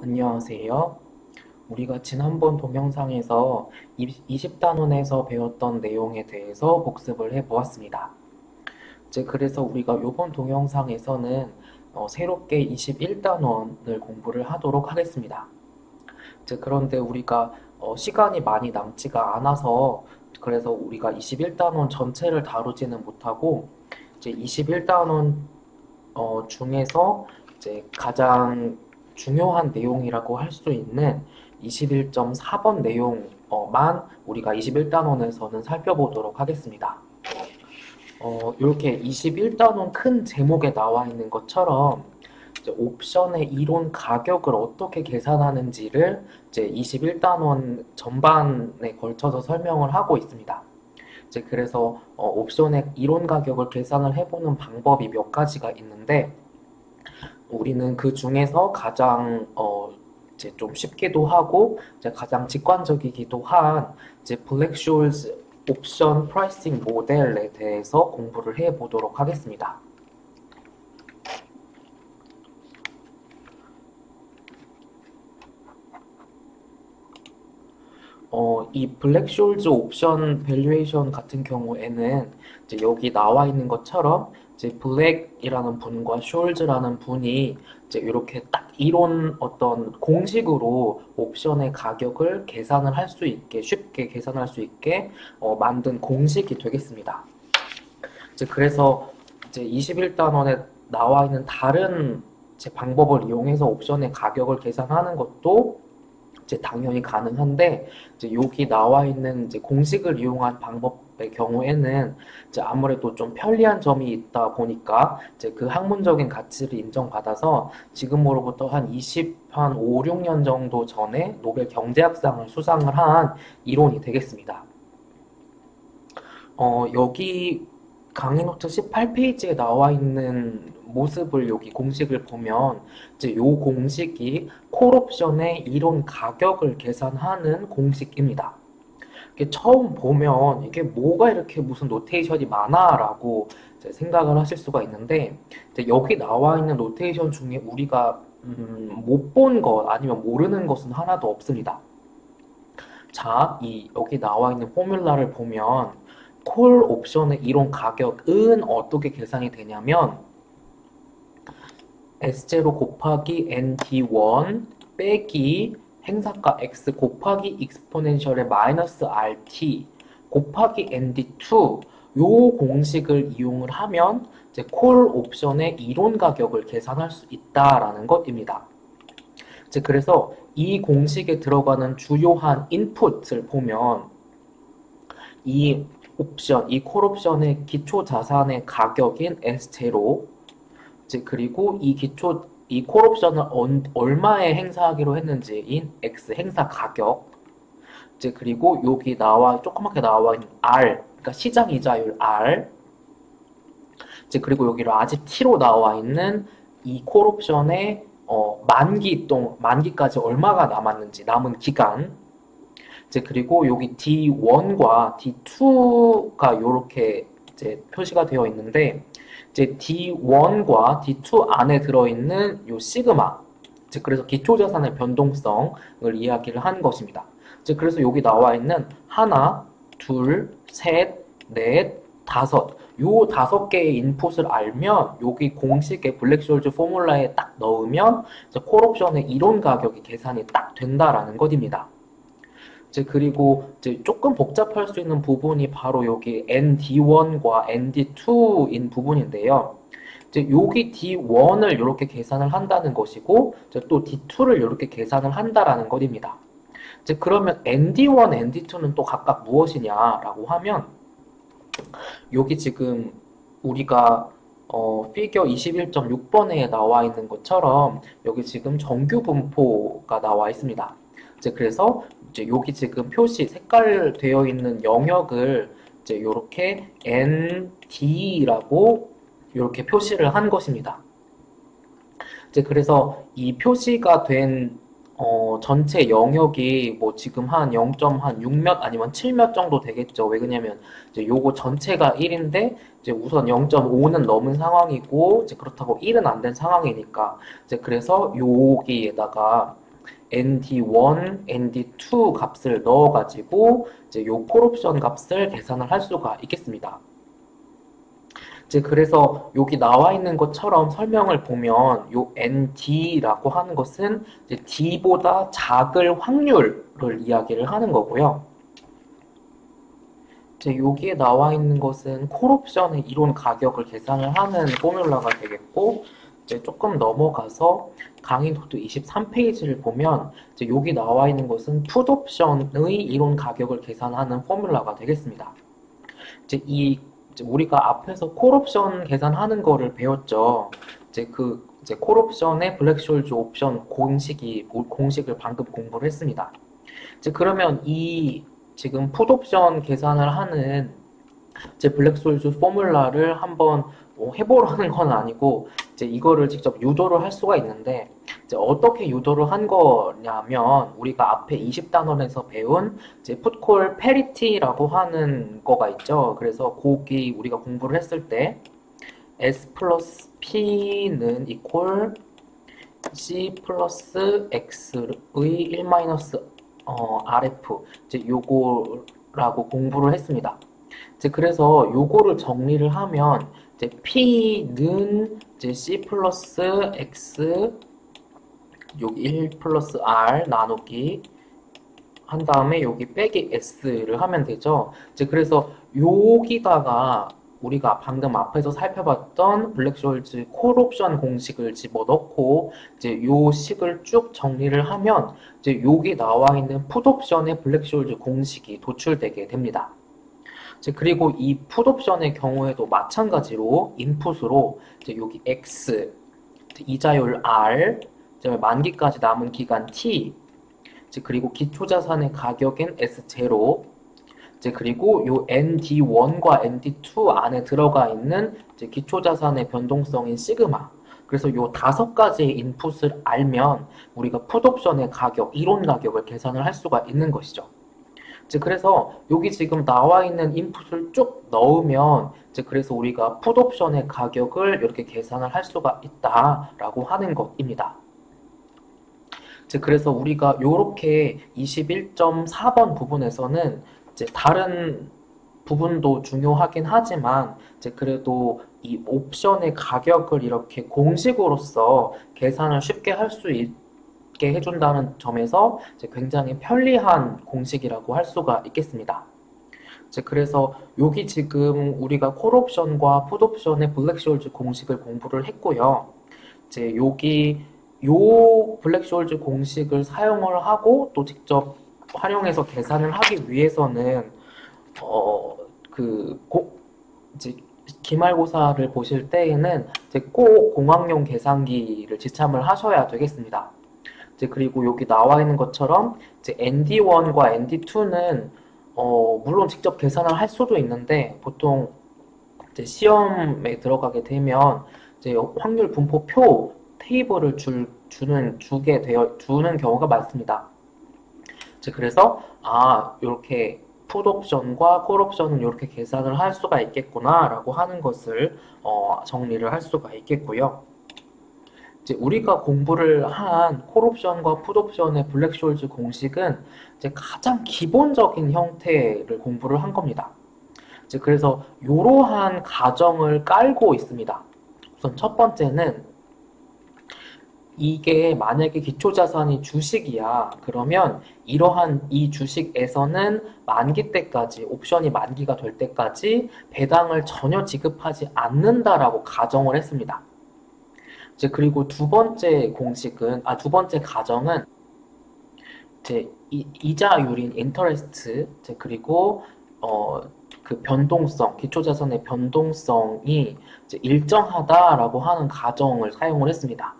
안녕하세요. 우리가 지난번 동영상에서 20단원에서 배웠던 내용에 대해서 복습을 해보았습니다. 이제 그래서 우리가 이번 동영상에서는 새롭게 21단원을 공부를 하도록 하겠습니다. 이제 그런데 우리가 시간이 많이 남지가 않아서 그래서 우리가 21단원 전체를 다루지는 못하고 이제 21단원 중에서 이제 가장 중요한 내용이라고 할 수 있는 21.4번 내용만 우리가 21단원에서는 살펴보도록 하겠습니다. 이렇게 21단원 큰 제목에 나와 있는 것처럼 이제 옵션의 이론 가격을 어떻게 계산하는지를 이제 21단원 전반에 걸쳐서 설명을 하고 있습니다. 이제 그래서 옵션의 이론 가격을 계산을 해보는 방법이 몇 가지가 있는데 우리는 그 중에서 가장 이제 좀 쉽기도 하고 이제 가장 직관적이기도 한 이제 블랙쇼울즈 옵션 프라이싱 모델에 대해서 공부를 해 보도록 하겠습니다. 이 블랙쇼울즈 옵션 밸류에이션 같은 경우에는 이제 여기 나와 있는 것처럼 이제 블랙이라는 분과 숄즈라는 분이 이제 이렇게 딱 이론 어떤 공식으로 옵션의 가격을 계산을 할 수 있게 쉽게 계산할 수 있게 만든 공식이 되겠습니다. 이제 그래서 이제 21단원에 나와 있는 다른 이제 방법을 이용해서 옵션의 가격을 계산하는 것도 이제 당연히 가능한데 이제 여기 나와 있는 이제 공식을 이용한 방법의 경우에는 이제 아무래도 좀 편리한 점이 있다 보니까 이제 그 학문적인 가치를 인정받아서 지금으로부터 한 5, 6년 정도 전에 노벨 경제학상을 수상을 한 이론이 되겠습니다. 여기 강의 노트 18페이지에 나와 있는 모습을 여기 공식을 보면 이제 요 공식이 콜옵션의 이론 가격을 계산하는 공식입니다. 이게 처음 보면 이게 뭐가 이렇게 무슨 노테이션이 많아라고 이제 생각을 하실 수가 있는데 이제 여기 나와 있는 노테이션 중에 우리가 못 본 것 아니면 모르는 것은 하나도 없습니다. 자, 여기 나와 있는 포뮬라를 보면 콜 옵션의 이론 가격은 어떻게 계산이 되냐면 S0 곱하기 NT1 빼기 행사가 X 곱하기 익스포넨셜의 마이너스 RT 곱하기 ND2 요 공식을 이용을 하면 이제 콜 옵션의 이론 가격을 계산할 수 있다라는 것입니다. 이제 그래서 이 공식에 들어가는 주요한 인풋을 보면 이 콜 옵션의 기초 자산의 가격인 S0 이제 그리고 이 콜옵션을 얼마에 행사하기로 했는지인 X 행사 가격. 이제 그리고 여기 조그맣게 나와 있는 R, 그러니까 시장 이자율 R. 이제 그리고 여기로 아직 T로 나와 있는 이 콜옵션의 만기까지 얼마가 남았는지, 남은 기간. 이제 그리고 여기 D1과 D2가 이렇게 이제 표시가 되어 있는데, 이제 D1과 D2 안에 들어있는 요 시그마, 즉 그래서 기초자산의 변동성을 이야기를 한 것입니다. 즉 그래서 여기 나와 있는 하나, 둘, 셋, 넷, 다섯 요 5개의 인풋을 알면 여기 공식의 블랙쇼울즈 포뮬라에 딱 넣으면 콜옵션의 이론 가격이 계산이 딱 된다라는 것입니다. 이제 그리고 이제 조금 복잡할 수 있는 부분이 바로 여기 ND1과 ND2인 부분인데요. 이제 여기 D1을 이렇게 계산을 한다는 것이고, 이제 또 D2를 이렇게 계산을 한다라는 것입니다. 이제 그러면 ND1, ND2는 또 각각 무엇이냐라고 하면, 여기 지금 우리가 피겨 21.6번에 나와 있는 것처럼 여기 지금 정규 분포가 나와 있습니다. 이제 그래서 이제 여기 지금 표시 색깔 되어 있는 영역을 이제 이렇게 ND라고 이렇게 표시를 한 것입니다. 이제 그래서 이 표시가 된 전체 영역이 뭐 지금 한 0.6몇 아니면 7몇 정도 되겠죠. 왜 그러냐면 이제 요거 전체가 1인데 이제 우선 0.5는 넘은 상황이고 이제 그렇다고 1은 안 된 상황이니까 이제 그래서 여기에다가 ND1, ND2 값을 넣어가지고 이제 요 콜옵션 값을 계산을 할 수가 있겠습니다. 이제 그래서 여기 나와 있는 것처럼 설명을 보면 요 ND라고 하는 것은 이제 D보다 작을 확률을 이야기를 하는 거고요. 이제 여기에 나와 있는 것은 콜옵션의 이론 가격을 계산을 하는 포뮬라가 되겠고, 이제 조금 넘어가서 강의 노트 23페이지를 보면 이제 여기 나와 있는 것은 풋옵션의 이론 가격을 계산하는 포뮬라가 되겠습니다. 이제 이제 우리가 앞에서 콜옵션 계산하는 거를 배웠죠. 이제 콜옵션의 블랙쇼일즈 옵션 공식을 방금 공부를 했습니다. 이제 그러면 이 지금 풋옵션 계산을 하는 제 블랙쇼일즈 포뮬라를 한번 해보려는 건 아니고 이제 이거를 직접 유도를 할 수가 있는데, 이제 어떻게 유도를 한 거냐면 우리가 앞에 20단원에서 배운 이제 풋콜 패리티라고 하는 거가 있죠. 그래서 거기 우리가 공부를 했을 때 S 플러스 P는 이퀄 C 플러스 X의 1 마이너스 RF 이제 요거라고 공부를 했습니다. 이제 그래서 요거를 정리를 하면 이제 P는 이제 C 플러스 X 여기 1 플러스 R 나누기 한 다음에 여기 빼기 S를 하면 되죠. 이제 그래서 여기다가 우리가 방금 앞에서 살펴봤던 블랙쇼일즈 콜옵션 공식을 집어넣고 이제 요 식을 쭉 정리를 하면 이제 여기 나와 있는 풋옵션의 블랙쇼일즈 공식이 도출되게 됩니다. 이제 그리고 이 풋옵션의 경우에도 마찬가지로 인풋으로 이제 여기 X, 이자율 R, 그다음에 만기까지 남은 기간 T, 이제 그리고 기초자산의 가격인 S0, 이제 그리고 요 ND1과 ND2 안에 들어가 있는 이제 기초자산의 변동성인 시그마. 그래서 요 5가지의 인풋을 알면 우리가 풋옵션의 가격, 이론 가격을 계산을 할 수가 있는 것이죠. 이제 그래서 여기 지금 나와 있는 인풋을 쭉 넣으면 이제 그래서 우리가 풋옵션의 가격을 이렇게 계산을 할 수가 있다라고 하는 것입니다. 이제 그래서 우리가 요렇게 21.4번 부분에서는 이제 다른 부분도 중요하긴 하지만 이제 그래도 이 옵션의 가격을 이렇게 공식으로서 계산을 쉽게 할 수 있게 해준다는 점에서 이제 굉장히 편리한 공식이라고 할 수가 있겠습니다. 이제 그래서 여기 지금 우리가 콜옵션과 풋옵션의 블랙쇼일즈 공식을 공부를 했고요. 이제 여기 요 블랙쇼일즈 공식을 사용을 하고 또 직접 활용해서 계산을 하기 위해서는 이제 기말고사를 보실 때에는 이제 꼭 공학용 계산기를 지참을 하셔야 되겠습니다. 이제 그리고 여기 나와 있는 것처럼 이제 ND1과 ND2는 물론 직접 계산을 할 수도 있는데 보통 이제 시험에 들어가게 되면 이제 확률 분포표 테이블을 주는 경우가 많습니다. 이제 그래서 이렇게 풋옵션과 콜옵션은 이렇게 계산을 할 수가 있겠구나라고 하는 것을 정리를 할 수가 있겠고요. 이제 우리가 공부를 한 콜옵션과 풋옵션의 블랙쇼일즈 공식은 이제 가장 기본적인 형태를 공부를 한 겁니다. 이제 그래서 이러한 가정을 깔고 있습니다. 우선 첫 번째는 이게 만약에 기초자산이 주식이야. 그러면 이러한 이 주식에서는 만기 때까지, 옵션이 만기가 될 때까지 배당을 전혀 지급하지 않는다라고 가정을 했습니다. 이제 그리고 두 번째 가정은 이제 이자율인 인터레스트, 그리고 그 변동성, 기초자산의 변동성이 이제 일정하다라고 하는 가정을 사용을 했습니다.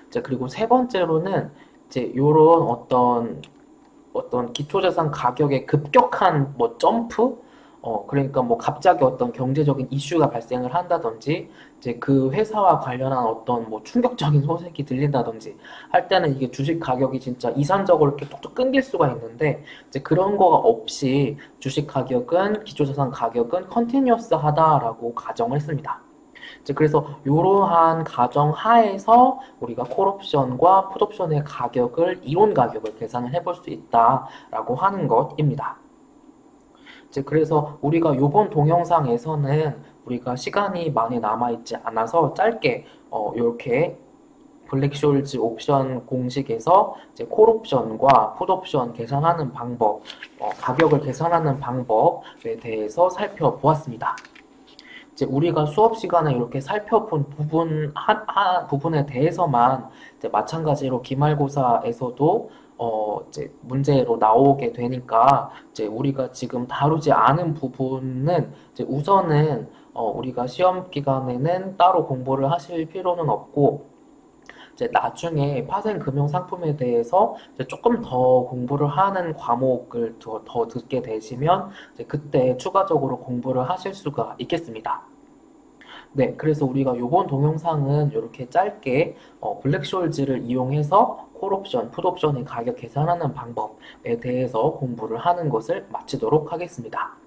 이제 그리고 세 번째로는 이제 요런 어떤 기초자산 가격의 급격한 뭐 점프, 그러니까 뭐 갑자기 어떤 경제적인 이슈가 발생을 한다든지, 이제 그 회사와 관련한 어떤 뭐 충격적인 소식이 들린다든지 할 때는 이게 주식 가격이 진짜 이산적으로 이렇게 뚝뚝 끊길 수가 있는데, 이제 그런 거가 없이 주식 가격은, 기초자산 가격은 컨티뉴어스 하다라고 가정을 했습니다. 이제 그래서 이러한 가정 하에서 우리가 콜옵션과 풋옵션의 가격을 이론 가격을 계산을 해볼 수 있다라고 하는 것입니다. 이제 그래서 우리가 이번 동영상에서는 우리가 시간이 많이 남아있지 않아서 짧게 이렇게 블랙쇼일즈 옵션 공식에서 이제 콜옵션과 풋옵션 계산하는 방법, 가격을 계산하는 방법에 대해서 살펴보았습니다. 이제 우리가 수업 시간에 이렇게 살펴본 부분에 대해서만 이제 마찬가지로 기말고사에서도 이제 문제로 나오게 되니까 이제 우리가 지금 다루지 않은 부분은 이제 우선은 우리가 시험 기간에는 따로 공부를 하실 필요는 없고 이제 나중에 파생 금융 상품에 대해서 이제 조금 더 공부를 하는 과목을 더 듣게 되시면 이제 그때 추가적으로 공부를 하실 수가 있겠습니다. 네, 그래서 우리가 요번 동영상은 이렇게 짧게 블랙쇼일즈를 이용해서 콜옵션, 풋옵션의 가격 계산하는 방법에 대해서 공부를 하는 것을 마치도록 하겠습니다.